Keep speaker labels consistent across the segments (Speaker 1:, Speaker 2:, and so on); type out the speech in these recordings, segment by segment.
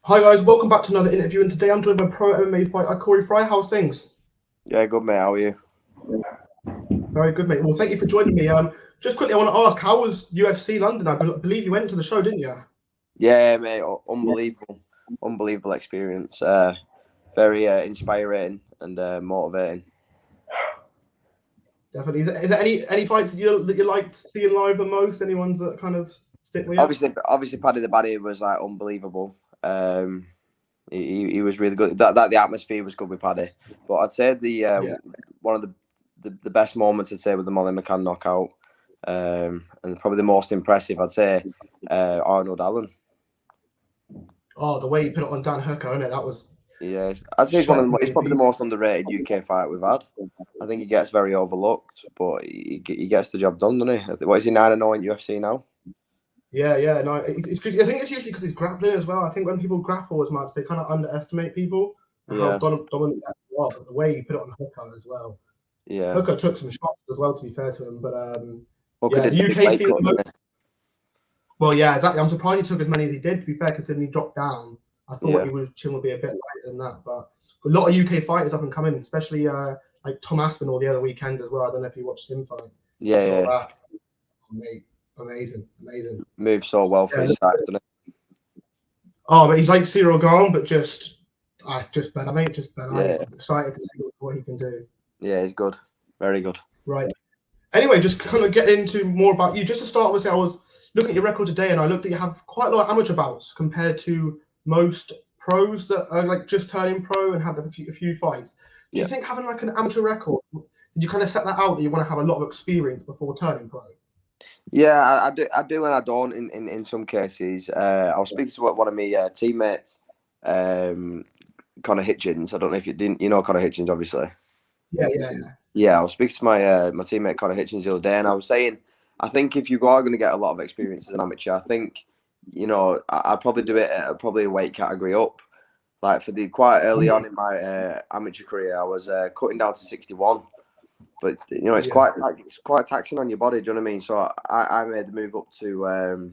Speaker 1: Hi guys, welcome back to another interview, and today I'm joined by pro MMA fighter Corey Fry. How's things?
Speaker 2: Yeah, good mate. How are you?
Speaker 1: Very good, mate. Well, thank you for joining me. Just quickly, I want to ask, how was UFC London? I believe you went to the show, didn't you?
Speaker 2: Yeah, mate. Unbelievable experience. Very inspiring and motivating.
Speaker 1: Definitely. Is there any fights that you liked seeing live the most? Any ones that kind of stick with you?
Speaker 2: Obviously, Paddy the Baddy was like unbelievable. He was really good. That the atmosphere was good with Paddy. But I'd say one of the best moments I'd say with the Molly McCann knockout, and probably the most impressive I'd say Arnold Allen.
Speaker 1: Oh, the way you put it on Dan Hooker, innit? That was.
Speaker 2: Yeah, I'd say it's probably the most underrated UK fight we've had. I think he gets very overlooked, but he gets the job done, doesn't he? What is he 9-0 in UFC now?
Speaker 1: Yeah. No, it's cause I think it's usually because he's grappling as well. I think when people grapple as much, they kind of underestimate people and how dominant they are. But the way you put it on Hooker as well.
Speaker 2: Yeah.
Speaker 1: Hooker took some shots as well, to be fair to him. But
Speaker 2: Hooker
Speaker 1: the UK scene. Well, yeah, exactly. I'm surprised he took as many as he did, to be fair, considering he dropped down. I thought Chin would be a bit lighter than that. But a lot of UK fighters up and coming, especially like Tom Aspinall the other weekend as well. I don't know if you watched him fight.
Speaker 2: Yeah.
Speaker 1: Mate, amazing.
Speaker 2: Moves so well for his size, doesn't it?
Speaker 1: Oh, but he's like Cyril Gane, but just better, mate. Just better.
Speaker 2: Yeah.
Speaker 1: I'm excited to see what he can do.
Speaker 2: Yeah, he's good. Very good.
Speaker 1: Right. Anyway, just kind of get into more about you. Just to start with, I was looking at your record today, and I looked at you have quite a lot of amateur bouts compared to most pros that are like just turning pro and have a few fights. Do you think having like an amateur record, did you kind of set that out that you want to have a lot of experience before turning pro?
Speaker 2: Yeah, I do, and I don't. In some cases, I was speaking to one of my teammates, Connor Hitchens. I don't know if you know Connor Hitchens, obviously. Yeah, I was speaking to my teammate Connor Hitchens the other day, and I was saying, I think if you are going to get a lot of experience as an amateur, I think, I'd probably do it at probably a weight category up. Like quite early on in my amateur career, I was cutting down to 61. But it's quite taxing on your body. Do you know what I mean? So I made the move up to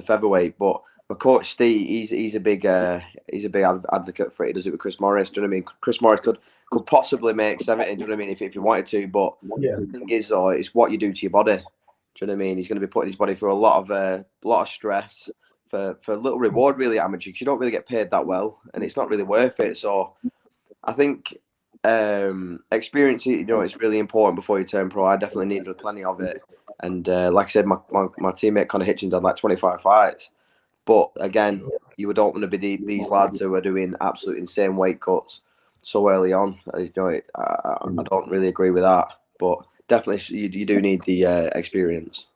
Speaker 2: featherweight. But my coach Steve, he's a big advocate for it. He does it with Chris Morris. Do you know what I mean? Chris Morris could possibly make 70. Do you know what I mean? If he wanted to, but the thing is, it's what you do to your body. Do you know what I mean? He's going to be putting his body through a lot of stress for a little reward, really, amateur. Because you don't really get paid that well, and it's not really worth it. So I think. Experience, it's really important before you turn pro. I definitely needed plenty of it, and like I said, my teammate Connor Hitchens had like 25 fights. But again, you don't want to be these lads who are doing absolute insane weight cuts so early on. I don't really agree with that, but definitely you do need the experience.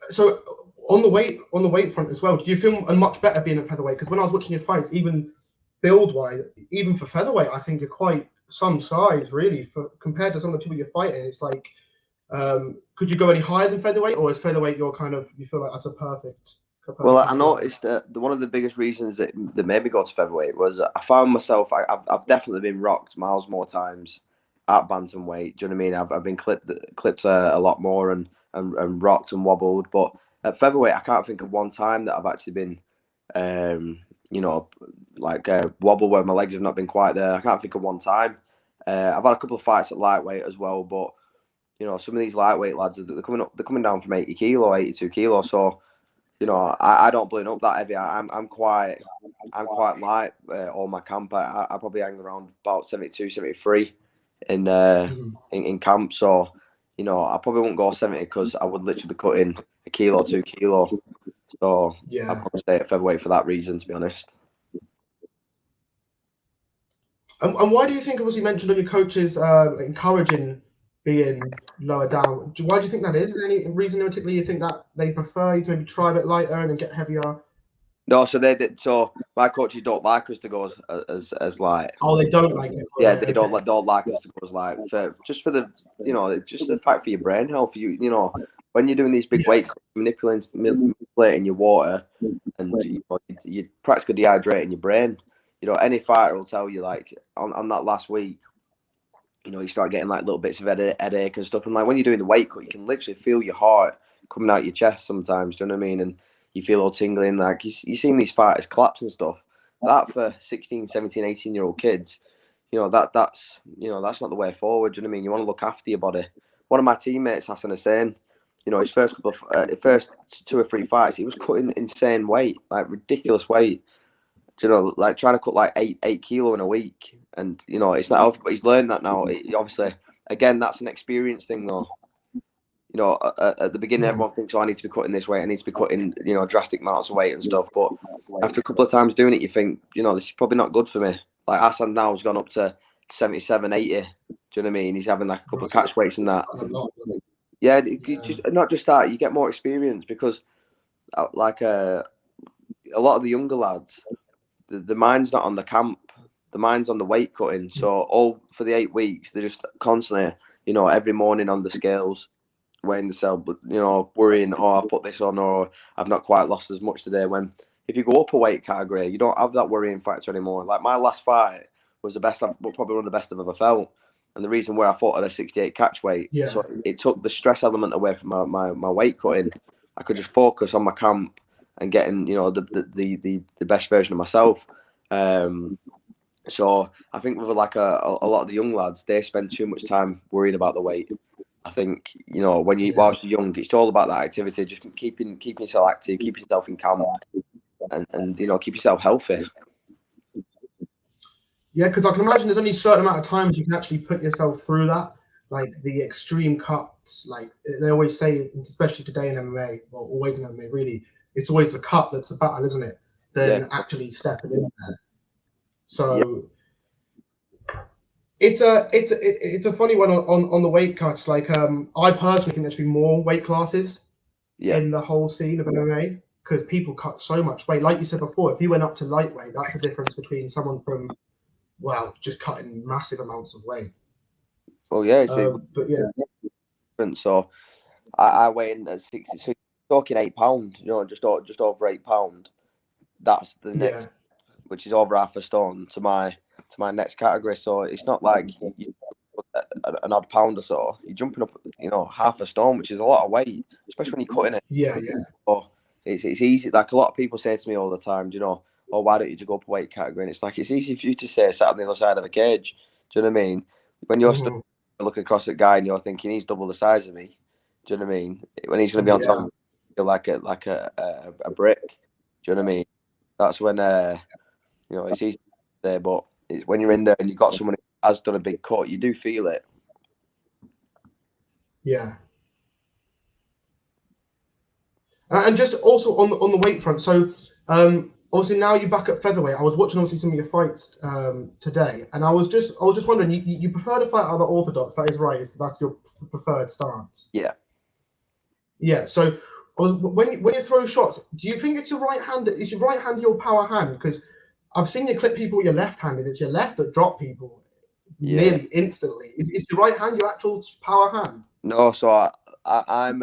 Speaker 1: So on the weight front as well, did you feel much better being a featherweight? Because when I was watching your fights, even build-wise, even for featherweight, I think you're quite some size, really, compared to some of the people you're fighting. It's like, could you go any higher than featherweight, or is featherweight you feel like that's a perfect?
Speaker 2: Well, I noticed that one of the biggest reasons that made me go to featherweight was I found myself. I've definitely been rocked miles more times at bantamweight. Do you know what I mean? I've been clipped a lot more and rocked and wobbled. But at featherweight, I can't think of one time that I've actually been. Wobble where my legs have not been quite there. I can't think of one time. I've had a couple of fights at lightweight as well, but some of these lightweight lads they're coming down from 80 kilo, 82 kilo. So I don't balloon up that heavy. I'm quite light. All my camp, I probably hang around about 72, 73 in camp. So I probably won't go 70 because I would literally be cutting a kilo, 2 kilo. So I'll probably stay at featherweight for that reason, to be honest.
Speaker 1: And why do you think, as you mentioned, on your coaches encouraging being lower down? Why do you think that is? Is there any reason in particular you think that they prefer you to maybe try a bit lighter and then get heavier?
Speaker 2: No, so my coaches don't like us to go as light.
Speaker 1: Oh, they don't like it.
Speaker 2: Yeah, they don't like us to go as light. Just for the just the fact for your brain health. When you're doing these big weight cuts, manipulating your water, and you're practically dehydrating your brain. Any fighter will tell you, like on that last week, you start getting like little bits of headache and stuff. And like when you're doing the weight cut, you can literally feel your heart coming out your chest sometimes. Do you know what I mean? And you feel all tingling. Like you seen these fighters collapse and stuff. That for 16, 17, 18-year-old kids, that's not the way forward. Do you know what I mean? You want to look after your body. One of my teammates, Hassan Hussein, his first first 2 or 3 fights, he was cutting insane weight, like ridiculous weight. Like trying to cut like 8 kilo in a week, and it's not healthy, but he's learned that now. Obviously, again, that's an experience thing, though. At the beginning, everyone thinks, "Oh, I need to be cutting this weight. I need to be cutting, drastic amounts of weight and stuff." But after a couple of times doing it, you think, this is probably not good for me. Like Hassan now has gone up to 77, 80. Do you know what I mean? He's having like a couple of catch weights and that. Yeah, just not just that. You get more experience because, like a lot of the younger lads, the mind's not on the camp. The mind's on the weight cutting. So all for the 8 weeks, they're just constantly, every morning on the scales, weighing themselves, worrying, oh, I've put this on, or I've not quite lost as much today. When if you go up a weight category, you don't have that worrying factor anymore. Like my last fight was the best, probably one of the best I've ever felt. And the reason where I fought at a 68 catch weight, so it took the stress element away from my weight cutting. I could just focus on my camp and getting, the best version of myself. So I think with like a lot of the young lads, they spend too much time worrying about the weight. I think, whilst you're young, it's all about that activity, just keeping yourself active, keep yourself in camp, and keep yourself healthy.
Speaker 1: Yeah, because I can imagine there's only a certain amount of times you can actually put yourself through that, like the extreme cuts. Like they always say, especially today in MMA, well, always in MMA, really, it's always the cut that's the battle, isn't it? Than actually stepping in there. So it's a funny one on the weight cuts. Like I personally think there should be more weight classes in the whole scene of MMA because people cut so much weight. Like you said before, if you went up to lightweight, that's the difference between someone from just cutting massive amounts of weight.
Speaker 2: Well, yeah,
Speaker 1: but yeah.
Speaker 2: So I weigh in at 60. So you're talking £8, just over £8. That's the next, which is over half a stone to my next category. So it's not like you an odd pound or so. You're jumping up, half a stone, which is a lot of weight, especially when you're cutting it.
Speaker 1: Yeah.
Speaker 2: So it's easy. Like a lot of people say to me all the time, oh, why don't you just go up a weight category? And it's like, it's easy for you to say sat on the other side of a cage. Do you know what I mean? When you're stood looking across at a guy and you're thinking he's double the size of me, do you know what I mean? When he's going to be on top, you're like a brick. Do you know what I mean? That's when it's easy to say, but it's when you're in there and you've got someone who has done a big cut, you do feel it.
Speaker 1: Yeah. And just also on the weight front, so obviously now you're back at featherweight. I was watching obviously some of your fights today, and I was just wondering, you prefer to fight out of the orthodox? That is right. That's your preferred stance.
Speaker 2: Yeah.
Speaker 1: Yeah. So when you throw shots, do you think it's your right hand? Is your right hand your power hand? Because I've seen you clip people with your left hand, and it's your left that drop people nearly instantly. Is your right hand your actual power hand?
Speaker 2: No. So I'm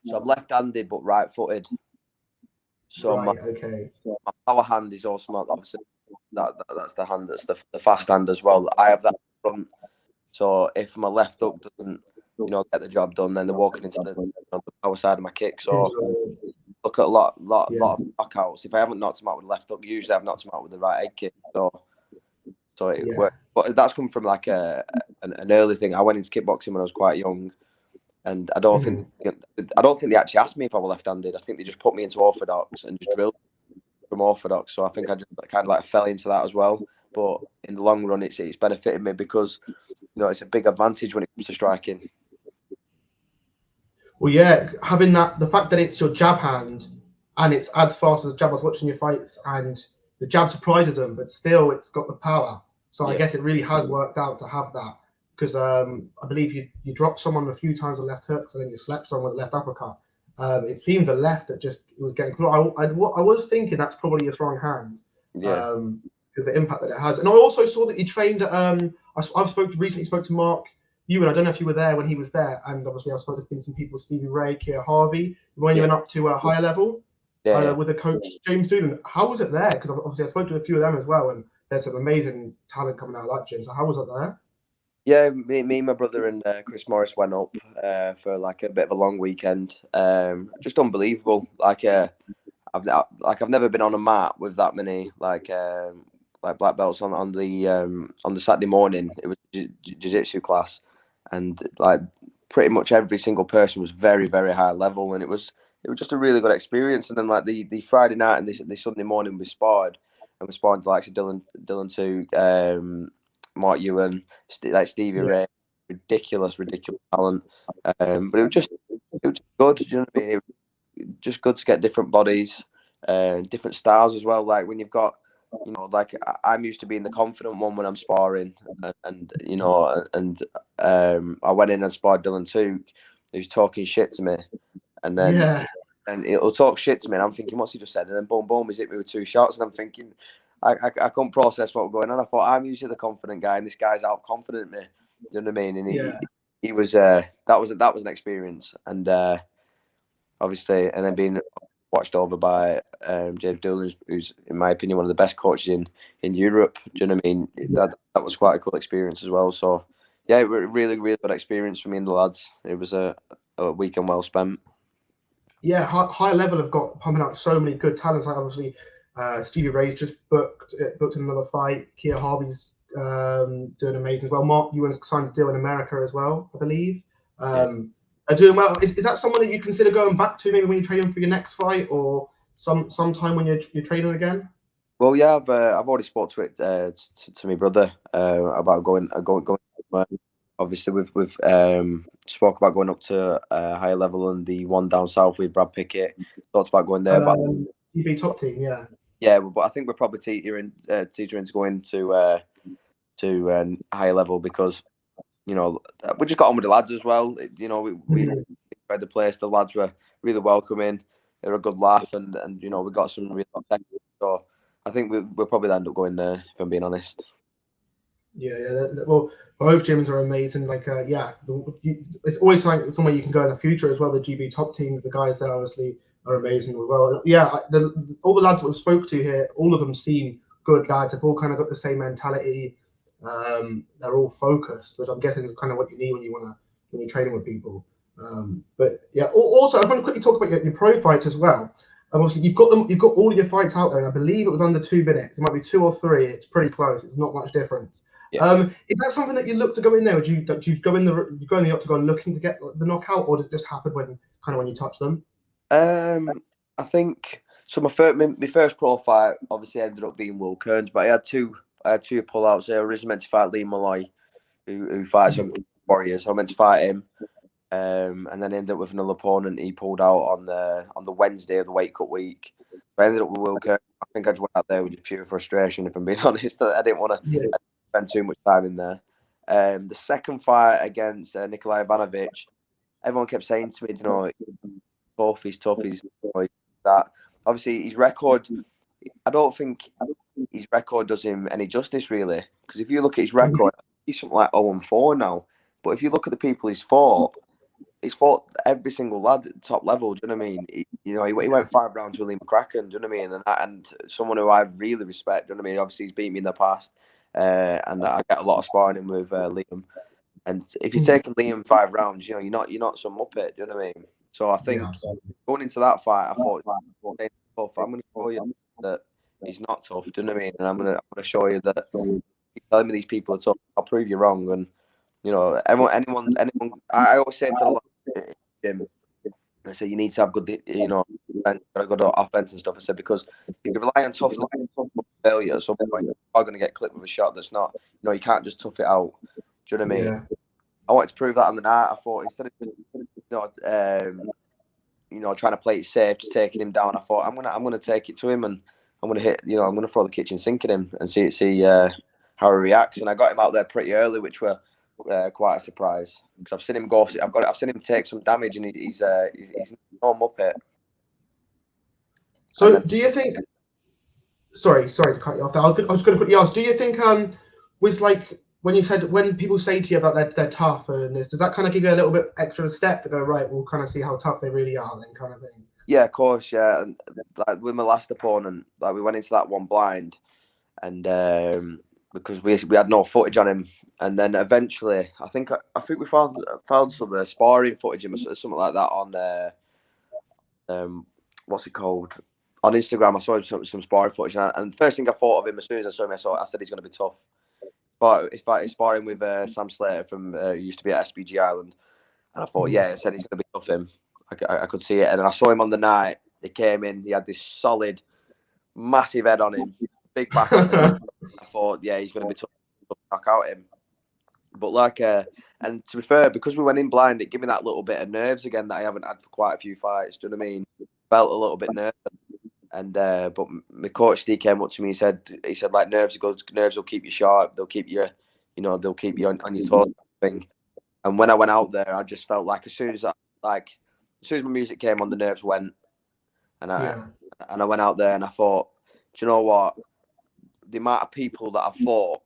Speaker 2: left-handed but right-footed. So my power hand is also obviously that's the hand that's the fast hand as well. I have that front. So if my left hook doesn't get the job done, then they're walking into the power side of my kick. So look at a lot of knockouts. If I haven't knocked them out with the left hook, usually I've knocked them out with the right head kick. So it worked. But that's come from like an early thing. I went into kickboxing when I was quite young. And I don't think they actually asked me if I were left-handed. I think they just put me into orthodox and just drilled from orthodox. So I think I just kind of like fell into that as well. But in the long run, it's benefited me because it's a big advantage when it comes to striking.
Speaker 1: Well, yeah, having the fact that it's your jab hand and it's as fast as the jab. I was watching your fights and the jab surprises them, but still it's got the power. So I guess it really has worked out to have that. Because I believe you dropped someone a few times with left hooks and then you slept someone with left uppercut. It seems a left that just was getting through. I was thinking that's probably your strong hand. Because the impact that it has. And I also saw that you trained at I've recently spoke to Mark Ewan. I don't know if you were there when he was there, and obviously I've spoken to some people, Stevie Ray, Keir Harvey, when you went up to a higher level with the coach James Doolan. How was it there? Because obviously I spoke to a few of them as well, and there's some amazing talent coming out of that gym. So how was it there?
Speaker 2: Yeah, me, my brother, and Chris Morris went up for like a bit of a long weekend. Just unbelievable. I've never been on a mat with that many like black belts on the Saturday morning. It was jiu-jitsu class, and like pretty much every single person was very, very high level, and it was just a really good experience. And then like the Friday night and the Sunday morning we sparred, and we sparred the likes of Dylan too, Mark Ewan, like Stevie
Speaker 1: Yeah,
Speaker 2: Ray, ridiculous talent. But it was good. Do you know what I mean? It was just good to get different bodies, different styles as well. Like when you've got, like I'm used to being the confident one when I'm sparring, and I went in and sparred Dylan too, who's talking shit to me, and then
Speaker 1: yeah,
Speaker 2: and he'll talk shit to me, and I'm thinking, what's he just said? And then boom, boom, he's hit me with 2 shots, and I'm thinking, I couldn't process what was going on. I thought I'm usually the confident guy, and this guy's out confident me. Do you know what I mean? And
Speaker 1: yeah,
Speaker 2: he was that was an experience, and obviously, and then being watched over by James Doolan, who's in my opinion one of the best coaches in Europe. Do you know what I mean? That was quite a cool experience as well. So yeah, really really good experience for me and the lads. It was a weekend well spent.
Speaker 1: yeah. High level have got pumping out so many good talents. Like obviously, Stevie Ray's just booked another fight. Kia Harvey's doing amazing as well. Mark Ewan's signed a deal in America as well, I believe.
Speaker 2: Yeah.
Speaker 1: Are doing well. Is that someone that you consider going back to maybe when you're training for your next fight or sometime when you're training again?
Speaker 2: Well, yeah, I've already spoke to it to my brother about going. Obviously, we've spoke about going up to a higher level and the one down south with Brad Pickett. Talked about going there, but
Speaker 1: TV top team, yeah.
Speaker 2: yeah, but I think we're probably teetering to go into to higher level because we just got on with the lads as well. We enjoyed the place. The lads were really welcoming. They were a good laugh, and we got some real technique. So I think we'll probably end up going there, if I'm being honest.
Speaker 1: Yeah. Well, both gyms are amazing. Like, it's always like somewhere you can go in the future as well. The GB top team, the guys there obviously are amazing as well. Yeah, all the lads that we've spoke to here, all of them seem good lads. They've all kind of got the same mentality. They're all focused, which I'm guessing is kind of what you need when you're training with people. But yeah, also I want to quickly talk about your pro fights as well. Obviously, you've got all of your fights out there, and I believe it was under 2 minutes. It might be 2 or 3. It's pretty close. It's not much difference.
Speaker 2: Yeah.
Speaker 1: Is that something that you look to go in there? Do you go in the octagon looking to get the knockout, or does it just happen when you touch them?
Speaker 2: I think so. My first pro fight obviously ended up being Will Kearns, but I had two pullouts. I originally meant to fight Lee Malloy, who fights on Warriors. So I meant to fight him, and then ended up with another opponent. He pulled out on the Wednesday of the weight cut week. So I ended up with Will Kearns. I think I just went out there with just pure frustration. If I'm being honest, I didn't want to spend too much time in there. The second fight against Nicolae Ivanovic, everyone kept saying to me, he's tough, he's that. Obviously, his record, I don't think his record does him any justice, really. Because if you look at his record, he's something like 0-4 now. But if you look at the people he's fought every single lad at the top level. Do you know what I mean? He went 5 rounds with Liam McCracken. Do you know what I mean? And someone who I really respect. Do you know what I mean? Obviously, he's beat me in the past, and I get a lot of sparring in with Liam. And if you're taking Liam 5 rounds, you're not some muppet. Do you know what I mean? So I think going into that fight, I thought, tough. I'm going to show you that he's not tough. Do you know what I mean? And I'm going to show you that you're telling me these people are tough. I'll prove you wrong. And anyone. I always say to the lot of gym, I say you need to have good, good offense and stuff. I said because if you rely on toughness, failure at some point, you're going to get clipped with a shot that's not. You can't just tough it out. Do you know what I mean?
Speaker 1: Yeah.
Speaker 2: I wanted to prove that on the night. I thought instead of trying to play it safe, just taking him down, I thought I'm gonna take it to him and I'm gonna hit. I'm gonna throw the kitchen sink at him and see how he reacts. And I got him out there pretty early, which were quite a surprise because I've seen him go. I've seen him take some damage, and he's no muppet.
Speaker 1: So do you think? Sorry to cut you off there. I was going to quickly ask. Do you think was like when you said when people say to you about they're tough and this, does that kind of give you a little bit extra step to go right? We'll kind of see how tough they really are, then kind of thing.
Speaker 2: Yeah, of course. Yeah, and like with my last opponent, like we went into that one blind, and because we had no footage on him. And then eventually, I think we found some sparring footage or something like that on what's it called, on Instagram. I saw him some sparring footage, and the first thing I thought of him as soon as I saw him, I said he's going to be tough. But he's sparring with Sam Slater from used to be at SBG Island, and I thought, yeah, I said he's going to be tough. Him, I could see it, and then I saw him on the night. He came in, he had this solid, massive head on him, big back on him. I thought, yeah, he's going to be tough to knock out him. But like, and to be fair, because we went in blind, it gave me that little bit of nerves again that I haven't had for quite a few fights. Do you know what I mean? Felt a little bit nervous. And but my coach Steve came up to me. He said like, nerves are good. Nerves will keep you sharp. They'll keep you, they'll keep you on your toes. Thing. And when I went out there, I just felt like as soon as my music came on, the nerves went. And I went out there and I thought, do you know what? The amount of people that I fought,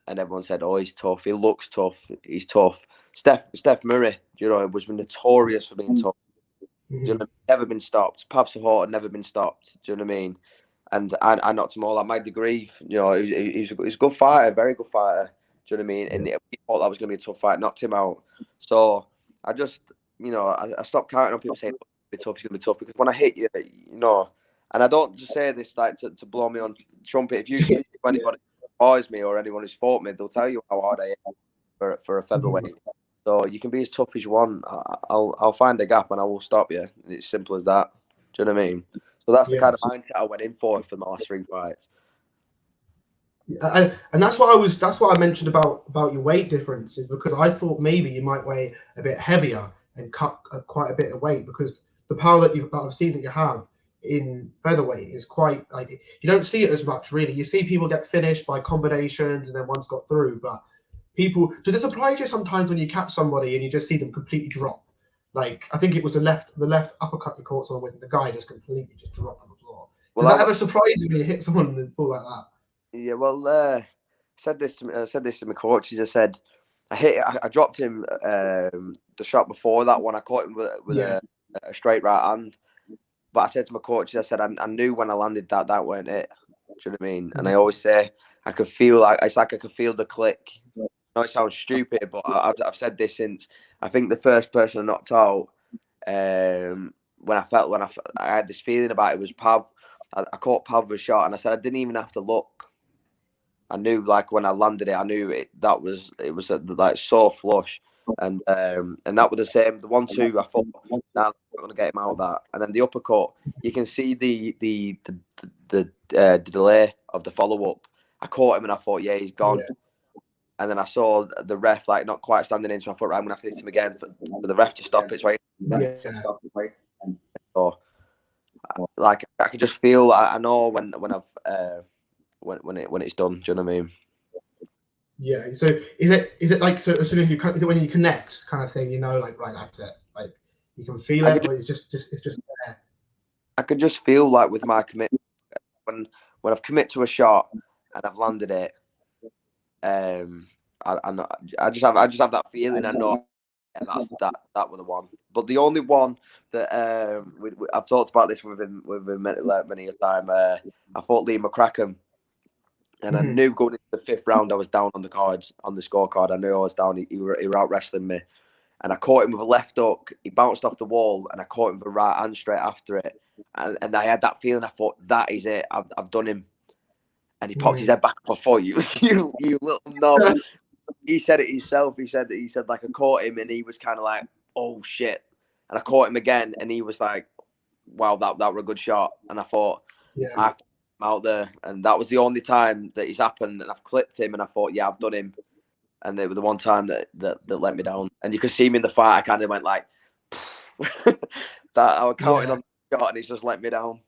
Speaker 2: and everyone said, "Oh, he's tough. He looks tough. He's tough." Steph Murray, was notorious for being tough. Do you know, never been stopped. Pav Sahort had never been stopped. Do you know what I mean? And I knocked him all out. Mike DeGrief, he's a good fighter, very good fighter. Do you know what I mean? And we thought that was going to be a tough fight. Knocked him out. So I just, I stopped counting on people saying he's going to be tough, because when I hit you, and I don't just say this like to blow me on trumpet. If you speak to anybody who boys me or anyone who's fought me, they'll tell you how hard I am for a featherweight. So you can be as tough as you want. I'll find a gap and I will stop you. It's simple as that. Do you know what I mean? So that's the kind of mindset I went in for my last 3 fights.
Speaker 1: And that's what I mentioned about your weight differences, because I thought maybe you might weigh a bit heavier and cut quite a bit of weight, because the power that I've seen that you have in featherweight is quite, like, you don't see it as much really. You see people get finished by combinations and then one's got through, but does it surprise you sometimes when you catch somebody and you just see them completely drop? Like, I think it was the left uppercut you caught someone with, and the guy just completely just dropped on the floor. Does that ever surprise you when you hit someone and fall like that?
Speaker 2: Yeah, well, I said this to my coach. He just said, I dropped him the shot before that one. I caught him with a straight right hand. But I said to my coach, I said, I knew when I landed that weren't it. Do you know what I mean? And I always say, I could feel I could feel the click. I know it sounds stupid, but I've said this since. I think the first person I knocked out, when I had this feeling about it, was Pav. I caught Pav with a shot, and I said I didn't even have to look. I knew, like, when I landed it, I knew it was like so flush, and that was the same. The 1-2, I thought, now I'm going to get him out of that, and then the uppercut, you can see the delay of the follow up. I caught him and I thought, yeah, he's gone. Yeah. And then I saw the ref like not quite standing in, so I thought, right, I'm gonna have to hit him again for the ref to stop it. So so like I could just feel. I know when I've when it's done. Do you know what I mean?
Speaker 1: Yeah. So is it like, so as soon as is it when you connect kind of thing? Like, right, that's it. Like, you can feel it, or it's just there.
Speaker 2: I could just feel like with my commitment when I've committed to a shot and I've landed it. I just have that feeling. I know that was the one. But the only one that I've talked about this with him many a time. I fought Lee McCracken, and I knew going into the 5th round I was down on the scorecard. I knew I was down. He were out wrestling me, and I caught him with a left hook. He bounced off the wall, and I caught him with a right hand straight after it. And I had that feeling. I thought, that is it. I've done him. And he popped his head back up. I thought, you little knob. He said it himself. He said like, I caught him and he was kind of like, oh shit. And I caught him again and he was like, wow, that was a good shot. And I thought, I'm out there. And that was the only time that it's happened. And I've clipped him and I thought, yeah, I've done him. And it was the one time that let me down. And you could see me in the fight. I kind of went like, that I was counting on the shot and he's just let me down.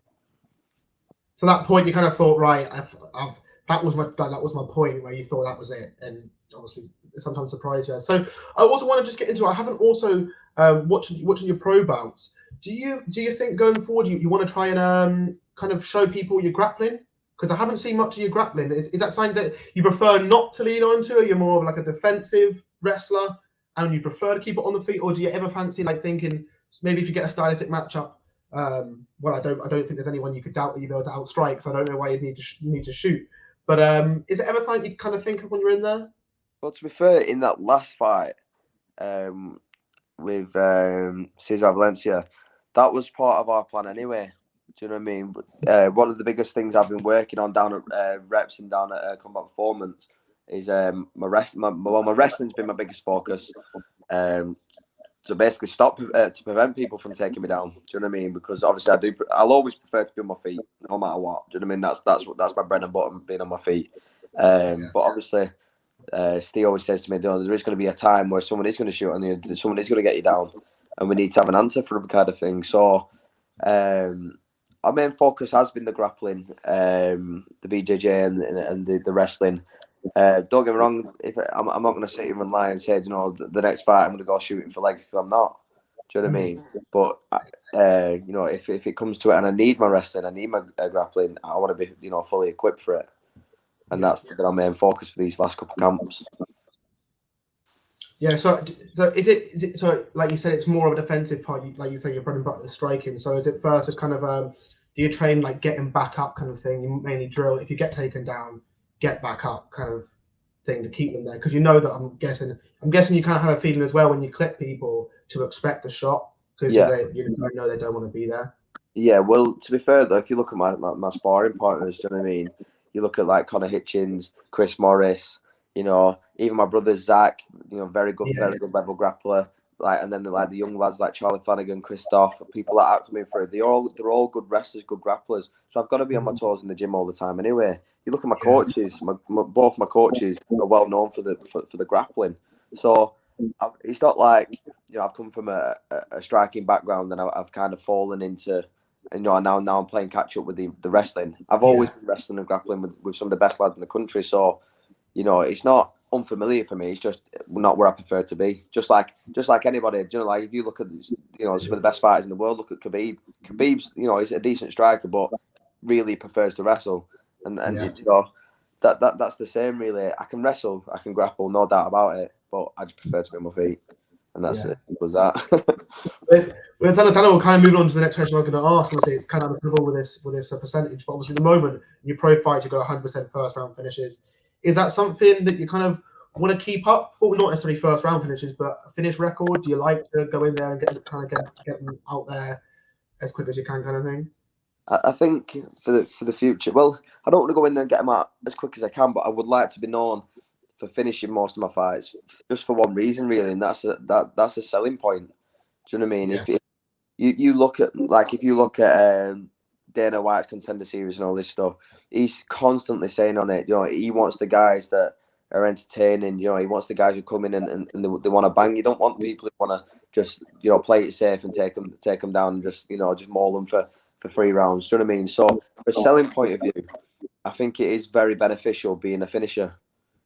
Speaker 1: So that point, you kind of thought, right, that was my point, where you thought that was it, and obviously it sometimes surprised you. So I also want to just get into, I haven't also watching your pro bouts. Do you think going forward you want to try and kind of show people your grappling? Because I haven't seen much of your grappling. Is that something that you prefer not to lean onto, or you're more of like a defensive wrestler and you prefer to keep it on the feet, or do you ever fancy like thinking maybe if you get a stylistic matchup? Well, I don't think there's anyone you could doubt that you'd be able to outstrike, so I don't know why you'd need to shoot. But is it ever something you kind of think of when you're in there?
Speaker 2: Well, to be fair, in that last fight with Cesar Valencia, that was part of our plan anyway. Do you know what I mean? One of the biggest things I've been working on down at reps and down at Combat Performance is my wrestling's been my biggest focus. To basically stop to prevent people from taking me down. Do you know what I mean? Because obviously I'll always prefer to be on my feet no matter what. Do you know what I mean? That's my bread and butter, being on my feet. But obviously, Steve always says to me, there is going to be a time where someone is going to shoot on you, someone is going to get you down, and we need to have an answer for them kind of thing. So our main focus has been the grappling, the BJJ and the wrestling. Don't get me wrong, I'm not going to sit here and lie and say, you know, the next fight I'm going to go shooting for legs, because I'm not. Do you know what I mean? But you know, if it comes to it and I need my wrestling, I need my grappling, I want to be, you know, fully equipped for it. And that's been our main focus for these last couple of camps.
Speaker 1: Yeah, so is it so, like you said, it's more of a defensive part, like you say, your bread and butter is striking. So is it first just kind of do you train like getting back up kind of thing? You mainly drill, if you get taken down, get back up kind of thing to keep them there, because you know that I'm guessing you kind of have a feeling as well when you clip people to expect a shot, because you know they don't want to be there.
Speaker 2: Yeah, well, to be fair though, if you look at my sparring partners, do you know what I mean? You look at like Connor Hitchens, Chris Morris, you know, even my brother Zach, you know, very good level grappler. Like, and then the young lads like Charlie Flanagan, Christoph, people that are coming through. They're all good wrestlers, good grapplers. So I've got to be on my toes in the gym all the time. Anyway, you look at my coaches. Both my coaches are well known for the grappling. So it's not like, you know, I've come from a striking background and I've kind of fallen into. And, you know, now I'm playing catch up with the wrestling. I've always been wrestling and grappling with some of the best lads in the country. So, you know, it's not unfamiliar for me. It's just not where I prefer to be. Just like anybody, you know, like if you look at, you know, some of the best fighters in the world, look at Khabib. Khabib's, you know, he's a decent striker, but really prefers to wrestle. And you know, that's the same really. I can wrestle, I can grapple, no doubt about it. But I just prefer to be on my feet. And that's it. Was that?
Speaker 1: It's understandable. Kind of moving on to the next question I'm going to ask. Obviously, it's kind of understandable with this percentage, but obviously, at the moment, in your pro fights, you've got 100% first round finishes. Is that something that you kind of want to keep up for? Not necessarily first round finishes, but a finish record. Do you like to go in there and get them out there as quick as you can, kind of thing?
Speaker 2: I think for the future, well, I don't want to go in there and get them out as quick as I can, but I would like to be known for finishing most of my fights, just for one reason, really, and that's a selling point. Do you know what I mean?
Speaker 1: Yeah.
Speaker 2: If you look at Dana White's Contender Series and all this stuff, he's constantly saying on it, you know, he wants the guys that are entertaining. You know, he wants the guys who come in and they want to bang. You don't want people who want to just, you know, play it safe and take them down and just, you know, just maul them for 3 rounds. Do you know what I mean? So, from a selling point of view, I think it is very beneficial being a finisher,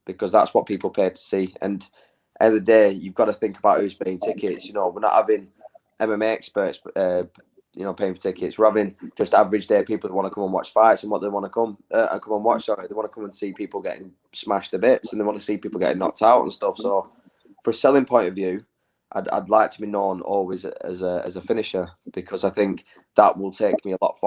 Speaker 2: because that's what people pay to see. And at the end of the day, you've got to think about who's paying tickets. You know, we're not having MMA experts, you know, paying for tickets. We're having just average day people that want to come and watch fights, and what they want to come and watch. Sorry, they want to come and see people getting smashed to bits, and they want to see people getting knocked out and stuff. So, for a selling point of view, I'd like to be known always as a finisher, because I think that will take me a lot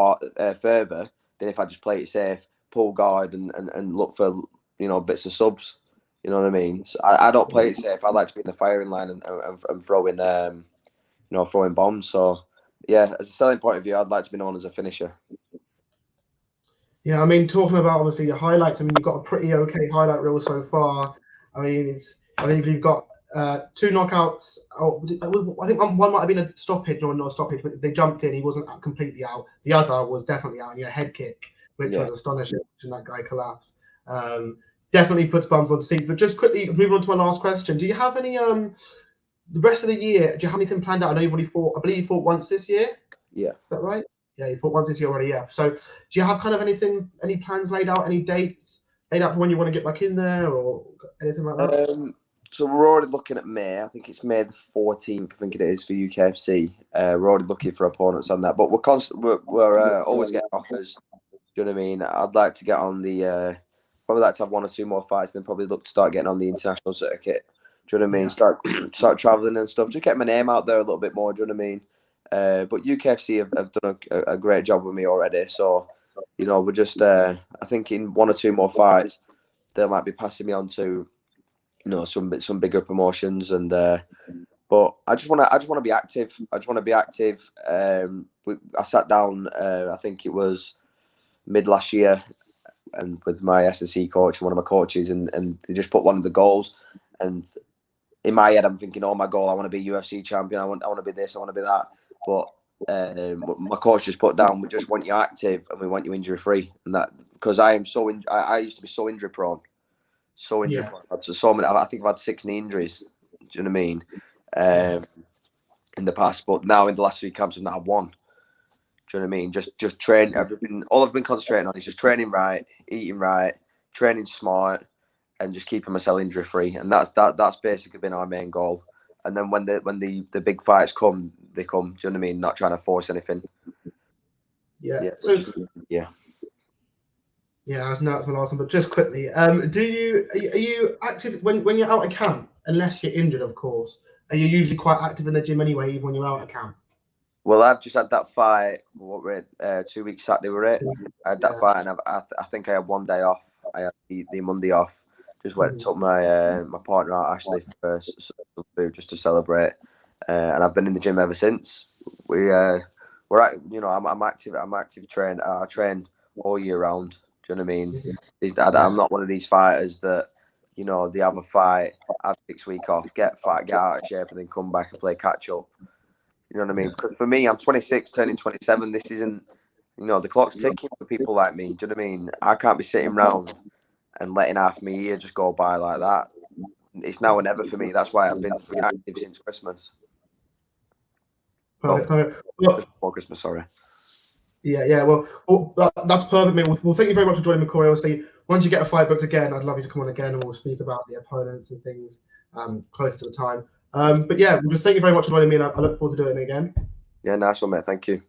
Speaker 2: further than if I just play it safe, pull guard, and look for, you know, bits of subs. You know what I mean? So I don't play it safe. I like to be in the firing line and throwing, you know, throwing bombs. So yeah, as a selling point of view, I'd like to be known as a finisher.
Speaker 1: Yeah, I mean, talking about obviously your highlights, I mean, you've got a pretty okay highlight reel so far. I mean, I think you've got 2 knockouts. Oh, I think one might have been a stoppage or not a stoppage, but they jumped in. He wasn't completely out. The other was definitely out. And your head kick, which was astonishing, and that guy collapsed. Definitely puts bums on seats. But just quickly moving on to my last question: do you have any the rest of the year? Do you have anything planned out? I know you've already fought. I believe you fought once this year.
Speaker 2: Yeah.
Speaker 1: Is that right? Yeah, you fought once this year already. Yeah. So, do you have kind of any plans laid out? Any dates laid out for when you want to get back in there, or anything like that?
Speaker 2: So we're already looking at May. I think it's May the 14th. I think it is for UKFC. We're already looking for opponents on that, but we're always getting offers. Do you know what I mean? I'd like to get on the probably like to have 1 or 2 more fights, and then probably look to start getting on the international circuit. Do you know what I mean? Start traveling and stuff. Just get my name out there a little bit more. Do you know what I mean? But UKFC have done a great job with me already. So you know, we're just I think in 1 or 2 more fights, they might be passing me on to, you know, some bigger promotions. And but I just want to be active. I just want to be active. I sat down, I think it was mid last year, and with my S&C coach and one of my coaches, and they just put one of the goals. And in my head, I'm thinking, oh, my goal, I want to be UFC champion. I want to be this. I want to be that. But my coach just put down, we just want you active and we want you injury free. And that, because I am I used to be so injury prone, so injury prone. So many. I think I've had 6 knee injuries. Do you know what I mean? In the past, but now in the last 3 camps, I've not had 1. Do you know what I mean? Just train. All I've been concentrating on is just training right, eating right, training smart, and just keeping myself injury free. And that's basically been our main goal. And then when the big fights come, they come. Do you know what I mean? Not trying to force anything.
Speaker 1: Yeah. That's awesome. But just quickly, are you active when you're out of camp? Unless you're injured, of course. Are you usually quite active in the gym anyway, even when you're out of camp?
Speaker 2: Well, I've just had that fight. What were it? 2 weeks Saturday were it? I had that fight, and I think I had 1 day off. I had the Monday off. Just went and took my my partner out, Ashley, for some food just to celebrate. And I've been in the gym ever since. We're at, you know, I'm active. I'm active train. I train all year round. Do you know what I mean? I'm not one of these fighters that, you know, they have a fight, have 6 weeks off, get out of shape, and then come back and play catch up. You know what I mean? Because for me, I'm 26, turning 27. This isn't, you know, the clock's ticking for people like me. Do you know what I mean? I can't be sitting around and letting half my year just go by like that. It's now or never for me. That's why I've been active since Christmas.
Speaker 1: Perfect. Well,
Speaker 2: before Christmas, sorry.
Speaker 1: Yeah. Well, that's perfect, mate. Well, thank you very much for joining me, Corey. Obviously, once you get a fight booked again, I'd love you to come on again, and we'll speak about the opponents and things close to the time. But yeah, just thank you very much for joining me, and I look forward to doing it again.
Speaker 2: Yeah, nice one, mate. Thank you.